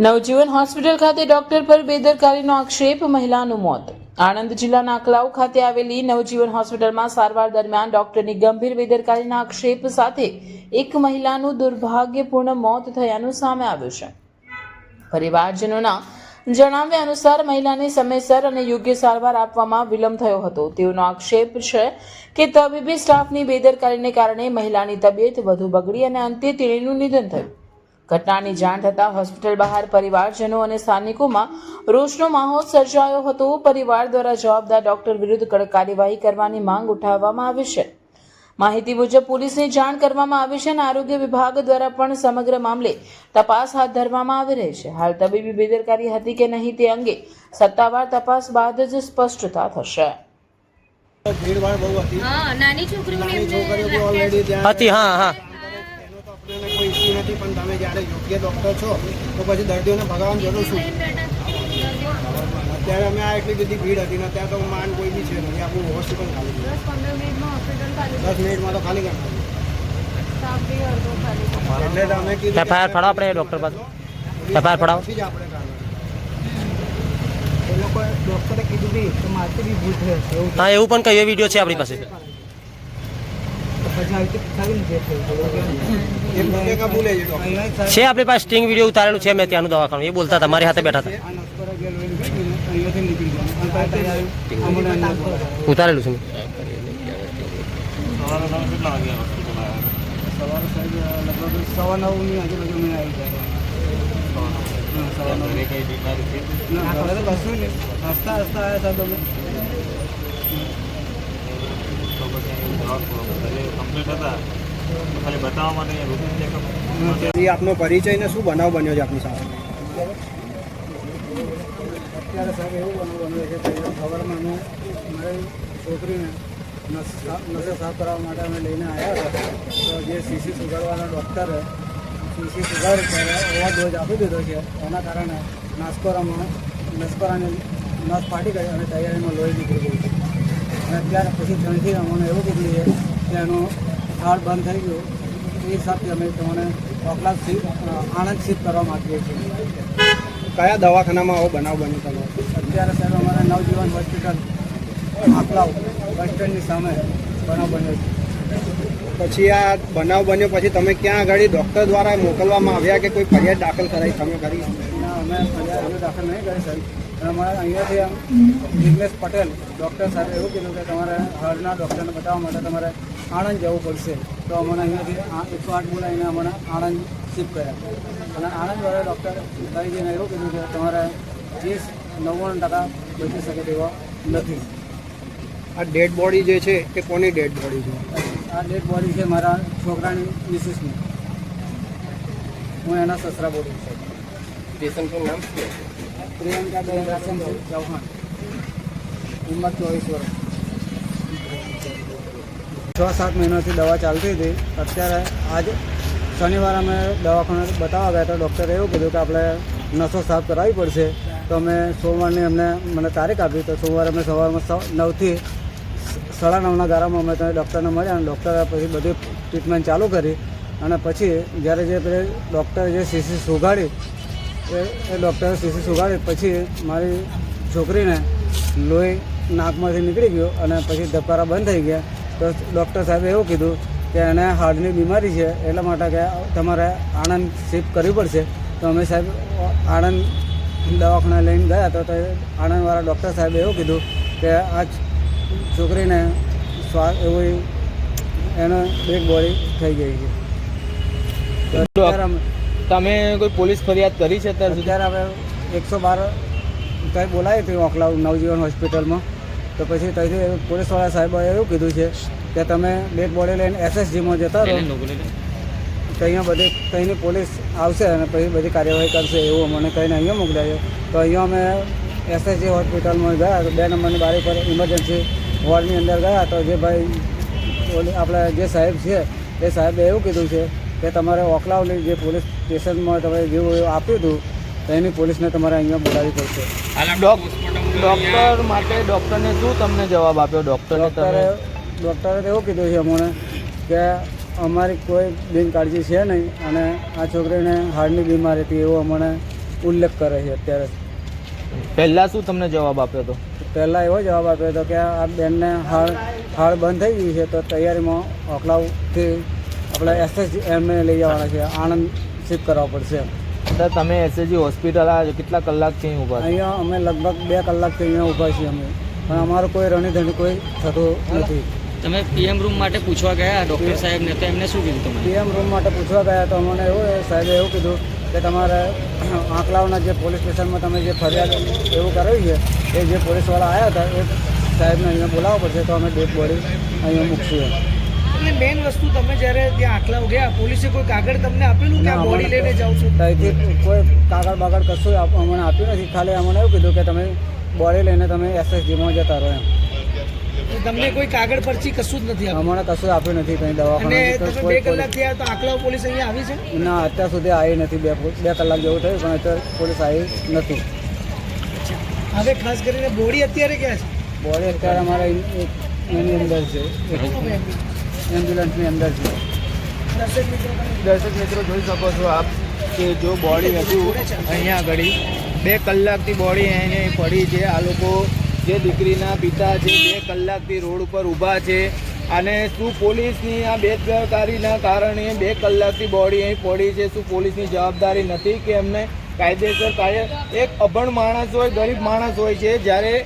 નવજીવન hospital ખાતે doctor પર બેદરકારીનો આક્ષેપ, મહિલાનું મોત. આણંદ જિલ્લાના આકલાવ ખાતે આવેલી નવજીવન હોસ્પિટલમાં સારવાર દરમિયાન ડોક્ટરની ગંભીર બેદરકારીના આક્ષેપ સાથે એક મહિલાનું દુર્ભાગ્યપૂર્ણ મોત થયાનું સામે આવ્યું છે. પરિવારજનોના જણાવ્યા અનુસાર મહિલાને સમયસર અને યોગ્ય સારવાર આપવામાં વિલંબ થયો હતો. તેઓનો આક્ષેપ છે કે તબીબી સ્ટાફની બેદરકારીને કારણે મહિલાની તબિયત વધુ બગડી અને અંતે તેણીનું નિધન થયું. ઘટનાની જાણ થતાં હોસ્પિટલ બહાર પરિવારજનો અને સ્થાનિકોમાં રોષનો માહોલ સર્જાયો હતો. પરિવાર દ્વારા જવાબદાર ડોક્ટર વિરુદ્ધ કડક કાર્યવાહી કરવાની માંગ ઉઠાવવામાં આવી છે. માહિતી મુજબ પોલીસને જાણ કરવામાં આવી છે અને આરોગ્ય વિભાગ દ્વારા પણ સમગ્ર મામલે તપાસ હાથ ધરવામાં આવી રહી છે. હાલ તબીબી બેદરકારી હતી કે નહીં તે અંગે સત્તાવાર તપાસ બાદ જ સ્પષ્ટતા થશે. નાની છોકરીઓ હતી હા કોઈ ઇસ્યુ નથી, પણ તમે જ્યારે યોગ્ય ડૉક્ટર છો તો પછી દર્દીઓને ભગાવવાની જરૂર શું? અત્યારે અમે આ એટલી બધી ભીડ હતી ને ત્યાં તો માન કોઈ બી છે નહીં. આપણું હોસ્પિટલ ખાલી 10 મિનિટમાં તો ખાલી કરતા એટલે અમે કીધું એફઆઈઆર ફડાવો આપણે ડૉક્ટર પાસે એફઆઈઆર ફડાવો. પછી જ આપણે એ લોકો ડૉક્ટરે કીધું બી તો મારથી બી ભૂલ થઈ હશે એવું. હા એવું પણ કયો વિડીયો છે આપણી પાસે પછી ભૂલે છે આપણી પાસે સ્ટિંગ વિડીયો ઉતારેલું છે. મેં ત્યાંનું દવાખાનું એ બોલતા હતા, મારી હાથે બેઠા હતા, ઉતારેલું છે. સવા 9ની આજુબાજુ મેં આવી જાય. કશું નહીં, હસતા હસતા આવ્યા સાહેબ અમે. આપનો પરિચય ને શું બનાવ બન્યો છે આપની સાથે? અત્યારે સાહેબ એવું બનાવ બન્યો છે કે ખબરમાં અમે મારી છોકરીને નસો સાફ કરવા માટે અમે લઈને આવ્યા હતા. તો જે સીસી સુગાડવાના ડૉક્ટરે સીસી સુગાડી ઓવર ડોઝ આપી દીધો છે. એના કારણે નસકોરાની નસ ફાટી ગઈ અને તૈયારીમાં લોહી નીકળી ગયું છે. અને ત્યાર પછી ત્યાંથી અમને એવું કીધું છે કે એનું હાર્ટ બંધ થઈ ગયું. એ હિસાબથી અમે તમને આણંદ શિફ્ટ કરવા માગીએ છીએ. કયા દવાખાનામાં આવો બનાવ બન્યો તમે? અત્યારે સાહેબ અમારા નવજીવન હોસ્પિટલ આકલાવ બસ સ્ટેન્ડની સામે બનાવ બન્યો છે. પછી આ બનાવ બન્યો પછી તમે ક્યાં આગળ ડૉક્ટર દ્વારા મોકલવામાં આવ્યા કે કોઈ ફરિયાદ દાખલ કરાવી તમે કરી? ના, અમે ફરિયાદ દાખલ નહીં કરી સાહેબ. અમારે અહીંયાથી જિગ્નેશ પટેલ ડૉક્ટર સાહેબે એવું કીધું કે તમારે હાર્ટના ડૉક્ટરને બતાવવા માટે તમારે આણંદ જવું પડશે. તો અમને અહીંયાથી 108 બોલાવીને અમને આણંદ શિફ્ટ કર્યા. અને આણંદવાળા ડૉક્ટર કહી જઈને એવું કીધું કે તમારે 99% બચી શકે તેવા નથી. આ ડેડ બોડી જે છે એ કોની ડેડ બોડી છે? આ ડેડ બોડી છે મારા છોકરાની મિસિસની. હું એના સસરા બોડી છું. પેશન્ટનું નામ શું છે? પ્રિયંકાબેન રાસનભાઈ ચૌહાણ, ઉંમર 24 વર્ષ. 6-7 મહિનાથી દવા ચાલતી હતી. અત્યારે આજ શનિવારે અમે દવાખાને બતાવવા ગયા તો ડૉક્ટરે એવું કીધું કે આપણે નસો સાફ કરાવવી પડશે. તો અમે સોમવારની મને તારીખ આપી. તો સોમવારે અમે સવારમાં 9થી 9:30ના ગાળામાં અમે ત્યાં ડૉક્ટરને મળ્યા અને ડૉક્ટરે પછી બધી ટ્રીટમેન્ટ ચાલુ કરી. અને પછી જ્યારે જે પેલી ડૉક્ટરે જે સીસી સુગાડી એ ડૉક્ટરે સીસી સુગાડી પછી મારી છોકરીને લોહી નાકમાંથી નીકળી ગયો અને પછી ધબકારા બંધ થઈ ગયા. તો ડૉક્ટર સાહેબે એવું કીધું કે એને હાર્ટની બીમારી છે એટલા માટે કે તમારે આણંદ શિફ્ટ કરવી પડશે. તો અમે સાહેબ આણંદ દવાખાના લઈને ગયા તો આણંદવાળા ડૉક્ટર સાહેબે એવું કીધું કે આ છોકરીને શ્વાસ એવું એને બ્રેક બોડી થઈ ગઈ છે. તમે કોઈ પોલીસ ફરિયાદ કરી છે અત્યારે હવે 112 કંઈ બોલાવી હતી આકલાવ નવજીવન હોસ્પિટલમાં. તો પછી ત્યાંથી પોલીસવાળા સાહેબોએ એવું કીધું છે કે તમે ડેડ બોડી લઈને SSGમાં જતા રહો. તો અહીંયા ત્યાંની પોલીસ આવશે અને પછી બધી કાર્યવાહી કરશે એવું અમને કહીને અહીંયા મોકલાયો. તો અહીંયા અમે SSG હોસ્પિટલમાં ગયા તો 2 નંબરની બારી પર ઇમરજન્સી વોર્ડની અંદર ગયા. તો જે ભાઈ આપણે જે સાહેબ છે એ સાહેબે એવું કીધું છે કે તમારે ઓકલાવની જે પોલીસ સ્ટેશનમાં તમે જેવું આપ્યું હતું તો એની પોલીસને તમારે અહીંયા બોલાવવી પડશે. ડૉક્ટર માટે ડૉક્ટરને શું તમને જવાબ આપ્યો? ડૉક્ટરે એવું કીધું છે અમને કે અમારી કોઈ બિનકાળજી છે નહીં અને આ છોકરીને હાર્ટની બીમારી હતી એવું અમને ઉલ્લેખ કરે છે અત્યારે. પહેલા શું તમને જવાબ આપ્યો હતો? પહેલાં એવો જવાબ આપ્યો હતો કે આ બેનને હાડ બંધ થઈ ગઈ છે તો તૈયારીમાં ઓખલાવથી આપણે એસએસએમને લઈ જવાના છે, આણંદ શિફ્ટ કરવા પડશે. તો તમે એસએસજી હોસ્પિટલ આવ્યા છો, કેટલા કલાકથી અહીં ઊભા છો? અહીંયા અમે લગભગ 2 કલાકથી અહીંયા ઊભા છીએ અમે, પણ અમારું કોઈ રણીધણી કોઈ થતું નથી. તમે પીએમ રૂમ માટે પૂછવા ગયા ડૉક્ટર સાહેબને, તો એમને શું કીધું તમને? પીએમ રૂમ માટે પૂછવા ગયા તો અમને સાહેબે એવું કીધું કે તમારે આંકલાવના જે પોલીસ સ્ટેશનમાં તમે જે ફરિયાદ એવું કરાવી છે એ જે પોલીસવાળા આવ્યા હતા એ સાહેબને અહીંયા બોલાવવા પડશે તો અમે ડેડ બોડી અહીંયા મૂકશું. એટલે મેઇન વસ્તુ તમે જ્યારે ત્યાં આંકલાવ ગયા પોલીસે કોઈ કાગળ તમને આપેલું કે આ બોડી લઈને જાઓ છો? ત્યાંથી કોઈ કાગળ બાગળ કશું અમને આપ્યું નથી, ખાલી અમને એવું કીધું કે તમે બોડી લઈને તમે એસએસજીમાં જતા રહો એમ. તમને કોઈ કાગળ પરથી કશું જ નથી આપ્યું? અમને કશું આપ્યું નથી કંઈ અને દવાખાના. તમે 2 કલાક થયા તો આંકલાવ પોલીસ અહીંયા આવી છે? ના, અત્યાર સુધી આવી નથી. 2 કલાક જેવું થયું પણ અત્યારે પોલીસ આવી નથી. હવે ખાસ કરીને બોડી અત્યારે ક્યાં છે? બોડી અત્યારે અમારા એની અંદર છે, એમ્બ્યુલન્સની અંદર છે. દર્શક મિત્રો જોઈ શકો છો આપ કે જો બોડી હતું અહીંયા આગળ 2 કલાકથી બોડી અહીં પડી છે. આ લોકો જે દીકરીના પિતા છે 2 કલાકથી રોડ ઉપર ઊભા છે અને શું પોલીસની આ બેદરકારીના કારણે 2 કલાકથી બોડી અહીં પડી છે? શું પોલીસની જવાબદારી નથી કે એમને કાયદેસર એક અભણ માણસ હોય, ગરીબ માણસ હોય છે, જ્યારે